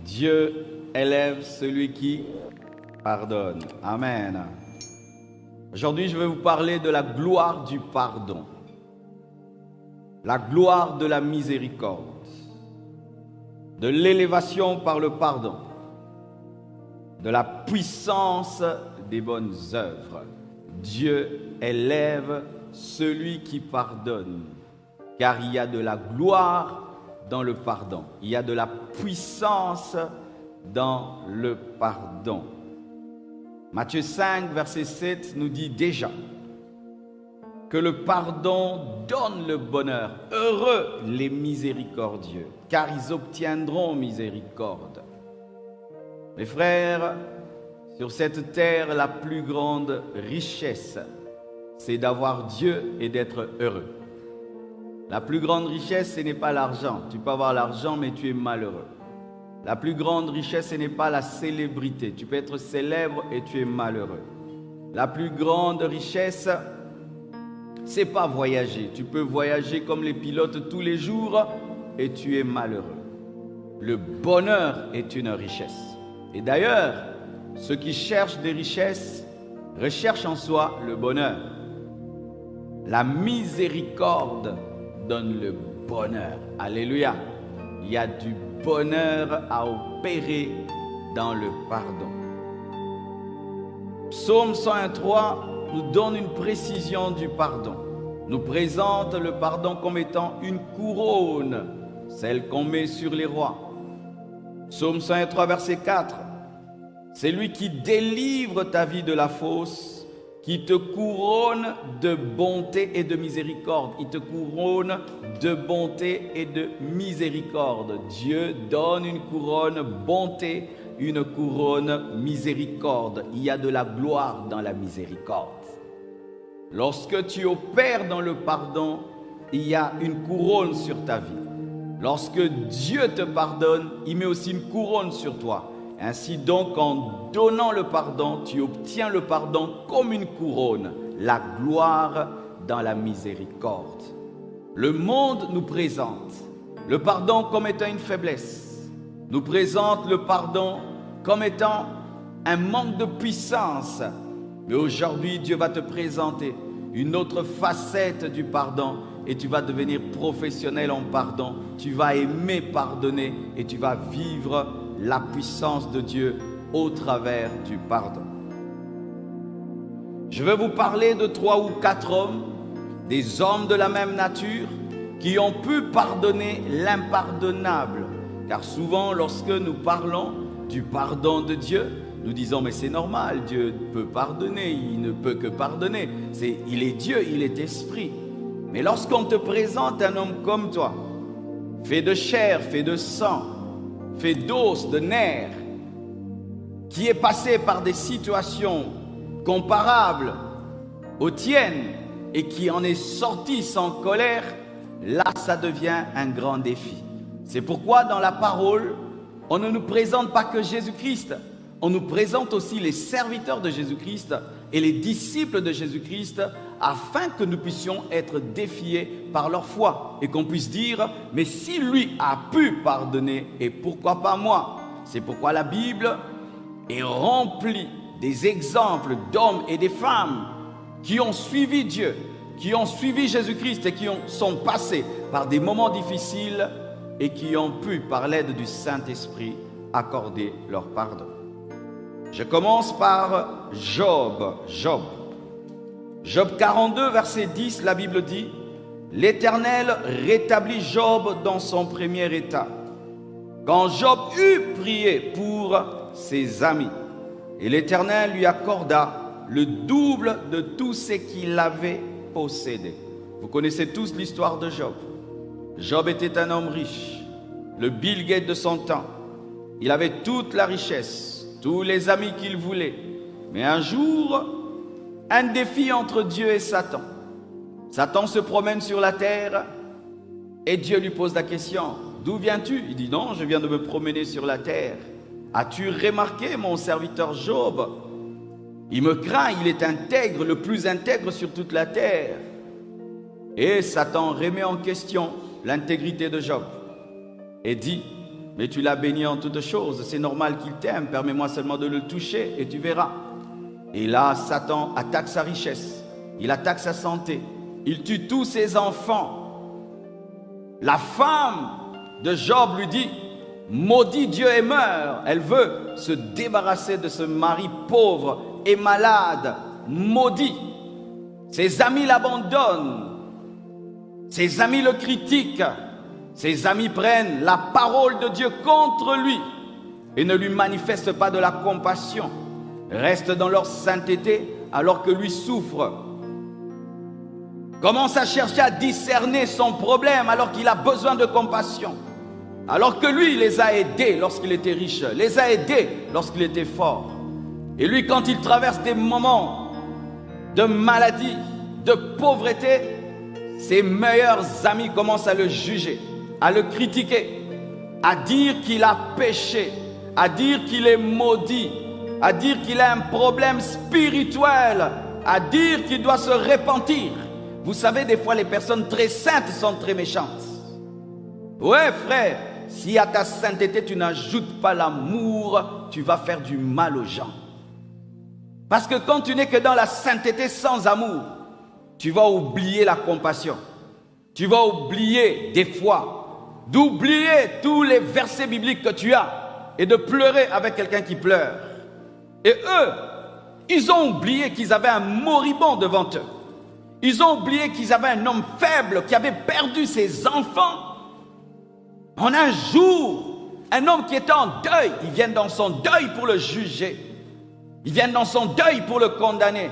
Dieu élève celui qui pardonne. Amen. Aujourd'hui, je vais vous parler de la gloire du pardon. La gloire de la miséricorde. De l'élévation par le pardon. De la puissance des bonnes œuvres. Dieu élève celui qui pardonne. Car il y a de la gloire dans le pardon. Il y a de la puissance dans le pardon. Matthieu 5, verset 7 nous dit déjà que le pardon donne le bonheur. Heureux les miséricordieux, car ils obtiendront miséricorde. Mes frères, sur cette terre, la plus grande richesse, c'est d'avoir Dieu et d'être heureux. La plus grande richesse, ce n'est pas l'argent. Tu peux avoir l'argent, mais tu es malheureux. La plus grande richesse, ce n'est pas la célébrité. Tu peux être célèbre et tu es malheureux. La plus grande richesse, c'est pas voyager. Tu peux voyager comme les pilotes tous les jours et tu es malheureux. Le bonheur est une richesse. Et d'ailleurs, ceux qui cherchent des richesses recherchent en soi le bonheur. La miséricorde donne le bonheur. Alléluia. Il y a du bonheur à opérer dans le pardon. Psaume 103 nous donne une précision du pardon. Nous présente le pardon comme étant une couronne, celle qu'on met sur les rois. Psaume 103, verset 4. C'est lui qui délivre ta vie de la fosse, qui te couronne de bonté et de miséricorde. Il te couronne de bonté et de miséricorde. Dieu donne une couronne bonté, une couronne miséricorde. Il y a de la gloire dans la miséricorde. Lorsque tu opères dans le pardon, il y a une couronne sur ta vie. Lorsque Dieu te pardonne, il met aussi une couronne sur toi. Ainsi donc, en donnant le pardon, tu obtiens le pardon comme une couronne, la gloire dans la miséricorde. Le monde nous présente le pardon comme étant une faiblesse, nous présente le pardon comme étant un manque de puissance. Mais aujourd'hui, Dieu va te présenter une autre facette du pardon et tu vas devenir professionnel en pardon. Tu vas aimer pardonner et tu vas vivre la puissance de Dieu au travers du pardon. Je vais vous parler de 3 ou 4 hommes, des hommes de la même nature, qui ont pu pardonner l'impardonnable. Car souvent, lorsque nous parlons du pardon de Dieu, nous disons, mais c'est normal, Dieu peut pardonner, il ne peut que pardonner. Il est Dieu, il est esprit. Mais lorsqu'on te présente un homme comme toi, fait de chair, fait de sang, fait d'os, de nerfs, qui est passé par des situations comparables aux tiennes et qui en est sorti sans colère, là, ça devient un grand défi. C'est pourquoi dans la parole, on ne nous présente pas que Jésus-Christ, on nous présente aussi les serviteurs de Jésus-Christ et les disciples de Jésus-Christ afin que nous puissions être défiés par leur foi et qu'on puisse dire, mais si lui a pu pardonner, et pourquoi pas moi? C'est pourquoi la Bible est remplie des exemples d'hommes et des femmes qui ont suivi Dieu, qui ont suivi Jésus-Christ et qui sont passés par des moments difficiles et qui ont pu, par l'aide du Saint-Esprit, accorder leur pardon. Je commence par Job. Job 42, verset 10, la Bible dit, « L'Éternel rétablit Job dans son premier état, quand Job eut prié pour ses amis, et l'Éternel lui accorda le double de tout ce qu'il avait possédé. » Vous connaissez tous l'histoire de Job. Job était un homme riche, le Bill Gates de son temps. Il avait toute la richesse, tous les amis qu'il voulait. Mais un jour, un défi entre Dieu et Satan. Satan se promène sur la terre et Dieu lui pose la question, « D'où viens-tu » Il dit, « Non, je viens de me promener sur la terre. As-tu remarqué mon serviteur Job? Il me craint, il est intègre, le plus intègre sur toute la terre. » Et Satan remet en question l'intégrité de Job et dit, mais tu l'as béni en toutes choses. C'est normal qu'il t'aime. Permets-moi seulement de le toucher et tu verras. Et là, Satan attaque sa richesse. Il attaque sa santé. Il tue tous ses enfants. La femme de Job lui dit, maudit Dieu et meurt. Elle veut se débarrasser de ce mari pauvre et malade, maudit. Ses amis l'abandonnent. Ses amis le critiquent. Ses amis prennent la parole de Dieu contre lui et ne lui manifestent pas de la compassion. Restent dans leur sainteté alors que lui souffre. Commence à chercher à discerner son problème alors qu'il a besoin de compassion. Alors que lui, il les a aidés lorsqu'il était riche, les a aidés lorsqu'il était fort. Et lui, quand il traverse des moments de maladie, de pauvreté, ses meilleurs amis commencent à le juger, à le critiquer, à dire qu'il a péché, à dire qu'il est maudit, à dire qu'il a un problème spirituel, à dire qu'il doit se repentir. Vous savez, des fois, les personnes très saintes sont très méchantes. Ouais, frère, si à ta sainteté, tu n'ajoutes pas l'amour, tu vas faire du mal aux gens. Parce que quand tu n'es que dans la sainteté sans amour, tu vas oublier la compassion. Tu vas oublier des fois, d'oublier tous les versets bibliques que tu as et de pleurer avec quelqu'un qui pleure. Et eux, ils ont oublié qu'ils avaient un moribond devant eux. Ils ont oublié qu'ils avaient un homme faible qui avait perdu ses enfants. En un jour, un homme qui était en deuil, ils viennent dans son deuil pour le juger. Ils viennent dans son deuil pour le condamner.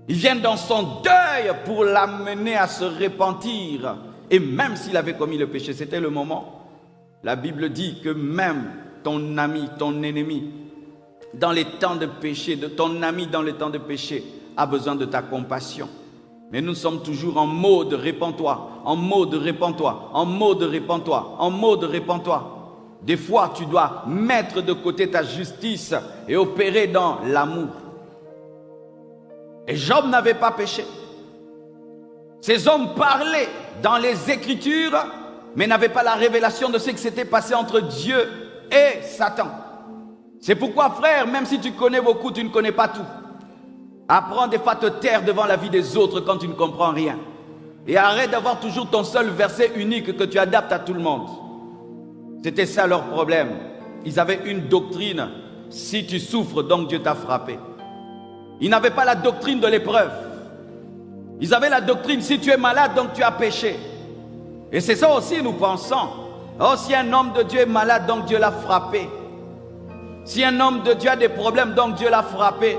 Ils viennent dans son deuil pour l'amener à se repentir. Et même s'il avait commis le péché, c'était le moment. La Bible dit que même ton ami, ton ennemi, dans les temps de péché, de ton ami dans les temps de péché, a besoin de ta compassion. Mais nous sommes toujours en mode répands-toi, en mode répands-toi, en mode répands-toi, en mode répands-toi. Des fois, tu dois mettre de côté ta justice et opérer dans l'amour. Et Job n'avait pas péché. Ces hommes parlaient dans les Écritures, mais n'avaient pas la révélation de ce qui s'était passé entre Dieu et Satan. C'est pourquoi, frère, même si tu connais beaucoup, tu ne connais pas tout. Apprends des fois à te taire devant la vie des autres quand tu ne comprends rien. Et arrête d'avoir toujours ton seul verset unique que tu adaptes à tout le monde. C'était ça leur problème. Ils avaient une doctrine. Si tu souffres, donc Dieu t'a frappé. Ils n'avaient pas la doctrine de l'épreuve. Ils avaient la doctrine, si tu es malade, donc tu as péché. Et c'est ça aussi nous pensons. Oh, si un homme de Dieu est malade, donc Dieu l'a frappé. Si un homme de Dieu a des problèmes, donc Dieu l'a frappé.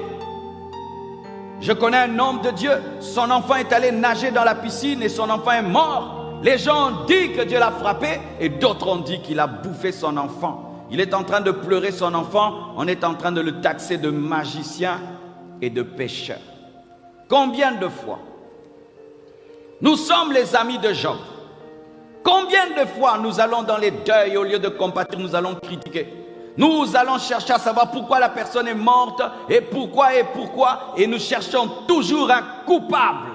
Je connais un homme de Dieu, son enfant est allé nager dans la piscine et son enfant est mort. Les gens ont dit que Dieu l'a frappé et d'autres ont dit qu'il a bouffé son enfant. Il est en train de pleurer son enfant, on est en train de le taxer de magicien et de pécheur. Combien de fois nous sommes les amis de Job? Combien de fois nous allons dans les deuils, au lieu de compatir, nous allons critiquer? Nous allons chercher à savoir pourquoi la personne est morte et pourquoi, et nous cherchons toujours un coupable.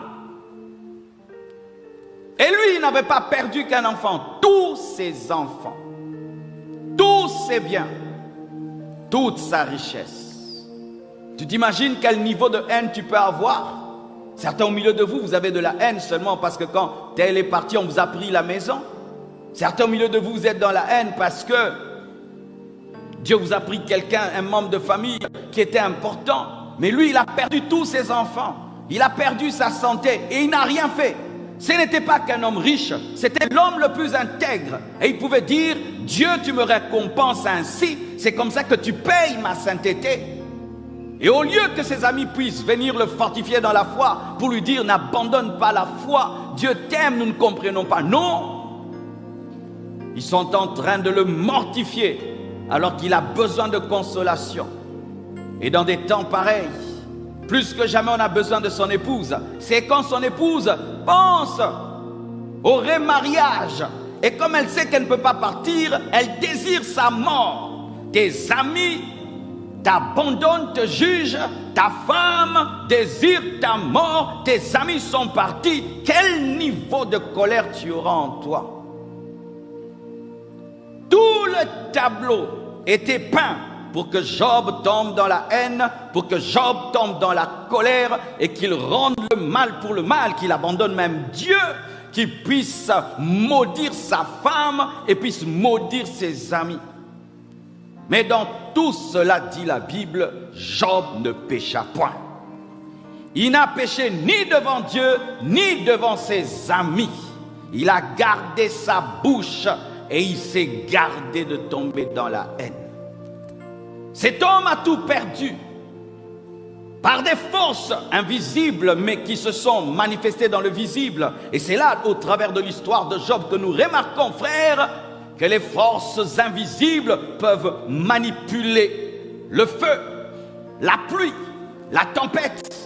Et lui, il n'avait pas perdu qu'un enfant. Tous ses enfants, tous ses biens, toute sa richesse. Tu t'imagines quel niveau de haine tu peux avoir? Certains au milieu de vous, vous avez de la haine seulement parce que quand tel est parti, on vous a pris la maison. Certains au milieu de vous, vous êtes dans la haine parce que Dieu vous a pris quelqu'un, un membre de famille qui était important. Mais lui, il a perdu tous ses enfants. Il a perdu sa santé et il n'a rien fait. Ce n'était pas qu'un homme riche, c'était l'homme le plus intègre. Et il pouvait dire, Dieu, tu me récompenses ainsi. C'est comme ça que tu payes ma sainteté. Et au lieu que ses amis puissent venir le fortifier dans la foi pour lui dire, n'abandonne pas la foi, Dieu t'aime, nous ne comprenons pas. Non, ils sont en train de le mortifier alors qu'il a besoin de consolation. Et dans des temps pareils, plus que jamais on a besoin de son épouse. C'est quand son épouse pense au remariage. Et comme elle sait qu'elle ne peut pas partir, elle désire sa mort. Tes amis t'abandonnent, te jugent. Ta femme désire ta mort. Tes amis sont partis. Quel niveau de colère tu auras en toi? Tous le tableau était peint pour que Job tombe dans la haine, pour que Job tombe dans la colère et qu'il rende le mal pour le mal, qu'il abandonne même Dieu, qu'il puisse maudire sa femme et puisse maudire ses amis. Mais dans tout cela, dit la Bible, Job ne pécha point. Il n'a péché ni devant Dieu, ni devant ses amis. Il a gardé sa bouche et il s'est gardé de tomber dans la haine. Cet homme a tout perdu par des forces invisibles, mais qui se sont manifestées dans le visible. Et c'est là, au travers de l'histoire de Job, que nous remarquons, frères, que les forces invisibles peuvent manipuler le feu, la pluie, la tempête,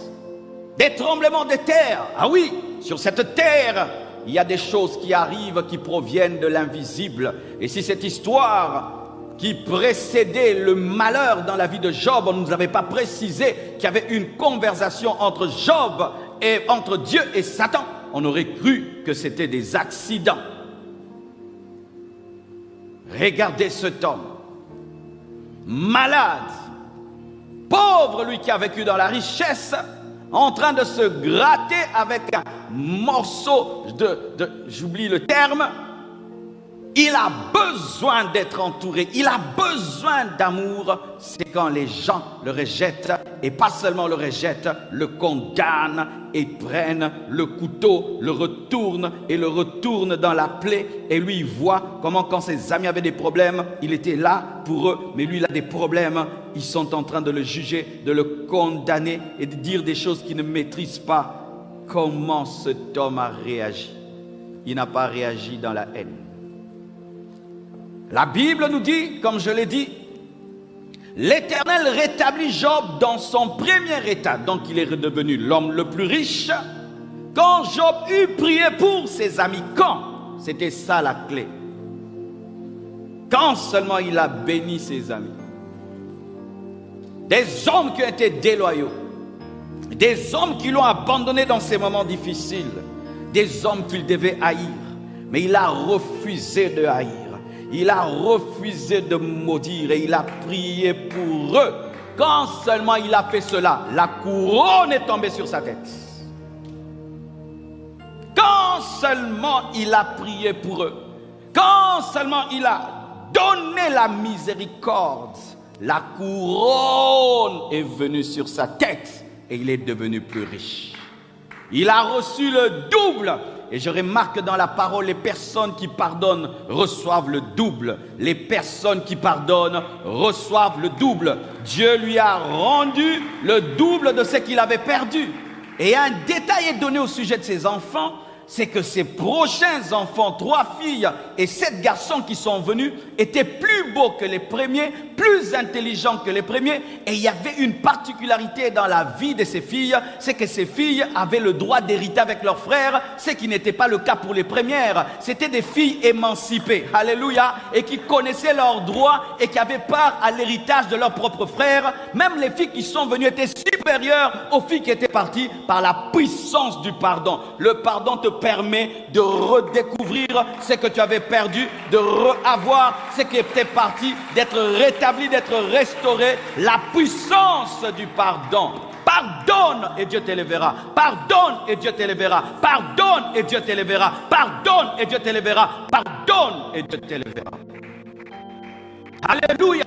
des tremblements de terre. Ah oui, sur cette terre, il y a des choses qui arrivent qui proviennent de l'invisible. Et si cette histoire qui précédait le malheur dans la vie de Job, on ne nous avait pas précisé qu'il y avait une conversation entre Job et entre Dieu et Satan, on aurait cru que c'était des accidents. Regardez cet homme, malade, pauvre, lui qui a vécu dans la richesse, en train de se gratter avec un morceau j'oublie le terme. Il a besoin d'être entouré, il a besoin d'amour. C'est quand les gens le rejettent, et pas seulement le rejettent, le condamnent et prennent le couteau, le retournent et le retournent dans la plaie. Et lui, il voit comment quand ses amis avaient des problèmes, il était là pour eux, mais lui, il a des problèmes. Ils sont en train de le juger, de le condamner et de dire des choses qu'il ne maîtrise pas. Comment cet homme a réagi? Il n'a pas réagi dans la haine. La Bible nous dit, comme je l'ai dit, l'Éternel rétablit Job dans son premier état. Donc il est redevenu l'homme le plus riche. Quand Job eut prié pour ses amis, quand? C'était ça la clé. Quand seulement il a béni ses amis. Des hommes qui ont été déloyaux. Des hommes qui l'ont abandonné dans ces moments difficiles. Des hommes qu'il devait haïr. Mais il a refusé de haïr. Il a refusé de maudire et il a prié pour eux. Quand seulement il a fait cela, la couronne est tombée sur sa tête. Quand seulement il a prié pour eux, quand seulement il a donné la miséricorde, la couronne est venue sur sa tête et il est devenu plus riche. Il a reçu le double. Et je remarque dans la parole, les personnes qui pardonnent reçoivent le double. Les personnes qui pardonnent reçoivent le double. Dieu lui a rendu le double de ce qu'il avait perdu. Et un détail est donné au sujet de ses enfants, c'est que ses prochains enfants, 3 filles et 7 garçons qui sont venus, étaient plus beaux que les premiers, plus intelligents que les premiers. Et il y avait une particularité dans la vie de ces filles, c'est que ces filles avaient le droit d'hériter avec leurs frères, ce qui n'était pas le cas pour les premières. C'était des filles émancipées, alléluia, et qui connaissaient leurs droits et qui avaient part à l'héritage de leurs propres frères. Même les filles qui sont venues étaient supérieures aux filles qui étaient parties par la puissance du pardon. Le pardon te permet de redécouvrir ce que tu avais perdu, de reavoir ce qui était parti, d'être rétabli, d'être restauré. La puissance du pardon. Pardonne et Dieu t'élèvera. Pardonne et Dieu t'élèvera. Pardonne et Dieu t'élèvera. Pardonne et Dieu t'élèvera. Pardonne et Dieu t'élèvera. Alléluia.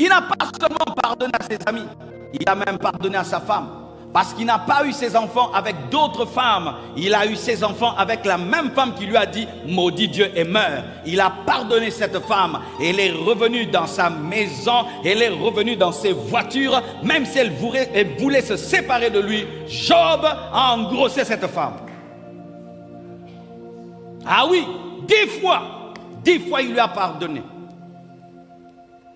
Il n'a pas seulement pardonné à ses amis, il a même pardonné à sa femme. Parce qu'il n'a pas eu ses enfants avec d'autres femmes. Il a eu ses enfants avec la même femme qui lui a dit « Maudit Dieu et meurs ». Il a pardonné cette femme. Elle est revenue dans sa maison. Elle est revenue dans ses voitures. Même si elle voulait se séparer de lui, Job a engrossé cette femme. Ah oui, 10 fois il lui a pardonné.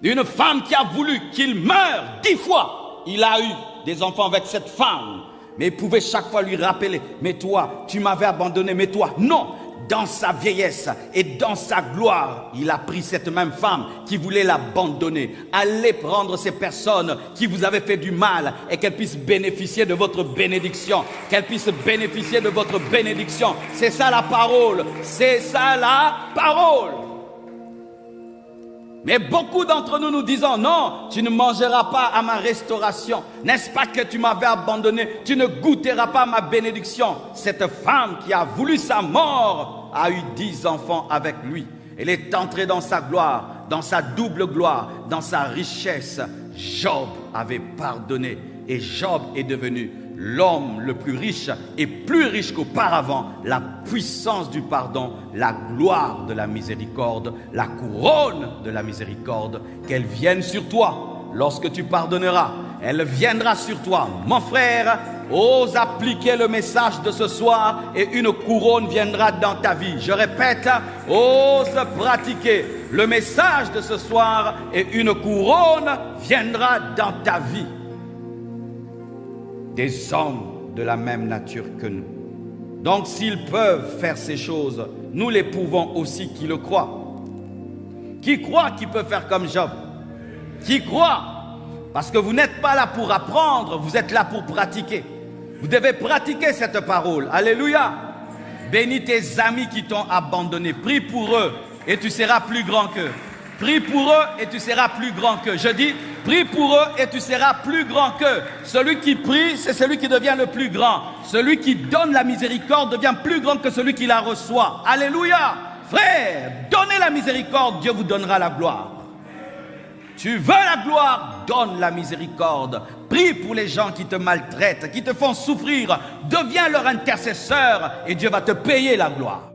Une femme qui a voulu qu'il meure, 10 fois, il a eu des enfants avec cette femme, mais il pouvait chaque fois lui rappeler, mais toi, tu m'avais abandonné, mais toi, non. Dans sa vieillesse et dans sa gloire, il a pris cette même femme qui voulait l'abandonner. Allez prendre ces personnes qui vous avaient fait du mal et qu'elles puissent bénéficier de votre bénédiction. Qu'elles puissent bénéficier de votre bénédiction. C'est ça la parole. C'est ça la parole. Mais beaucoup d'entre nous nous disons, non, tu ne mangeras pas à ma restauration. N'est-ce pas que tu m'avais abandonné? Tu ne goûteras pas à ma bénédiction. Cette femme qui a voulu sa mort a eu 10 enfants avec lui. Elle est entrée dans sa gloire, dans sa double gloire, dans sa richesse. Job avait pardonné et Job est devenu l'homme le plus riche et plus riche qu'auparavant. La puissance du pardon, la gloire de la miséricorde, la couronne de la miséricorde, qu'elle vienne sur toi lorsque tu pardonneras. Elle viendra sur toi. Mon frère, ose appliquer le message de ce soir et une couronne viendra dans ta vie. Je répète, ose pratiquer le message de ce soir et une couronne viendra dans ta vie. Des hommes de la même nature que nous. Donc s'ils peuvent faire ces choses, nous les pouvons aussi qui le croient. Qui croit qu'il peut faire comme Job? Qui croit? Parce que vous n'êtes pas là pour apprendre, vous êtes là pour pratiquer. Vous devez pratiquer cette parole. Alléluia. Bénis tes amis qui t'ont abandonné. Prie pour eux et tu seras plus grand qu'eux. Prie pour eux et tu seras plus grand qu'eux. Je dis, prie pour eux et tu seras plus grand qu'eux. Celui qui prie, c'est celui qui devient le plus grand. Celui qui donne la miséricorde devient plus grand que celui qui la reçoit. Alléluia. Frère, donnez la miséricorde, Dieu vous donnera la gloire. Tu veux la gloire, donne la miséricorde. Prie pour les gens qui te maltraitent, qui te font souffrir. Deviens leur intercesseur et Dieu va te payer la gloire.